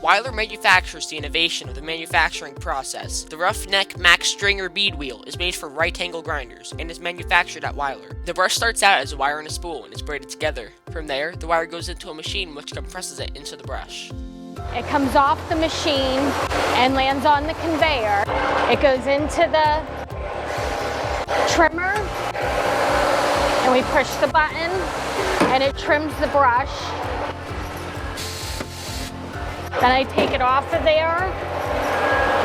Weiler manufactures the innovation of the manufacturing process. The Roughneck Max Stringer bead wheel is made for right-angle grinders and is manufactured at Weiler. The brush starts out as a wire and a spool and is braided together. From there, the wire goes into a machine which compresses it into the brush. It comes off the machine and lands on the conveyor. It goes into the trimmer and we push the button and it trims the brush. Then I take it off of there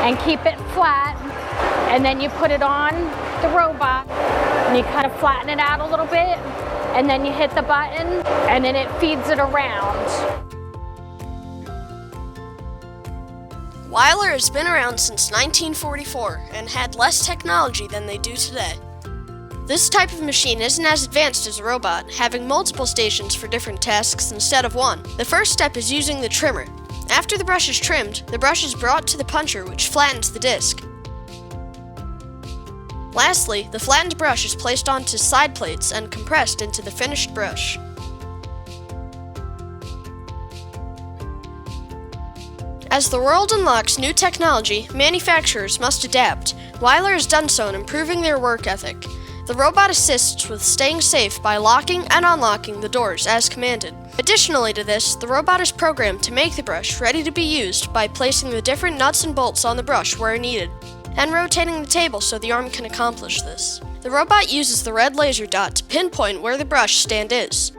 and keep it flat, and then you put it on the robot and you kind of flatten it out a little bit, and then you hit the button and then it feeds it around. Weiler has been around since 1944 and had less technology than they do today. This type of machine isn't as advanced as a robot, having multiple stations for different tasks instead of one. The first step is using the trimmer. After the brush is trimmed, the brush is brought to the puncher, which flattens the disc. Lastly, the flattened brush is placed onto side plates and compressed into the finished brush. As the world unlocks new technology, manufacturers must adapt. Weiler has done so in improving their work ethic. The robot assists with staying safe by locking and unlocking the doors as commanded. Additionally to this, the robot is programmed to make the brush ready to be used by placing the different nuts and bolts on the brush where needed, and rotating the table so the arm can accomplish this. The robot uses the red laser dot to pinpoint where the brush stand is.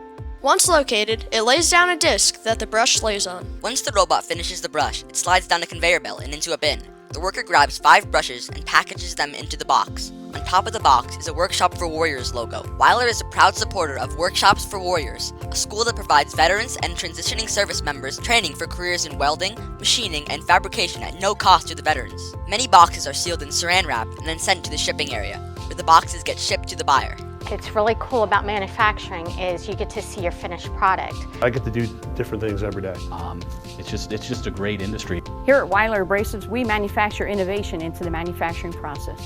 Once located, it lays down a disc that the brush lays on. Once the robot finishes the brush, it slides down a conveyor belt and into a bin. The worker grabs 5 brushes and packages them into the box. On top of the box is a Workshop for Warriors logo. Weiler is a proud supporter of Workshops for Warriors, a school that provides veterans and transitioning service members training for careers in welding, machining, and fabrication at no cost to the veterans. Many boxes are sealed in saran wrap and then sent to the shipping area, where the boxes get shipped to the buyer. What's really cool about manufacturing is you get to see your finished product. I get to do different things every day. It's just a great industry. Here at Weiler Abrasives, we manufacture innovation into the manufacturing process.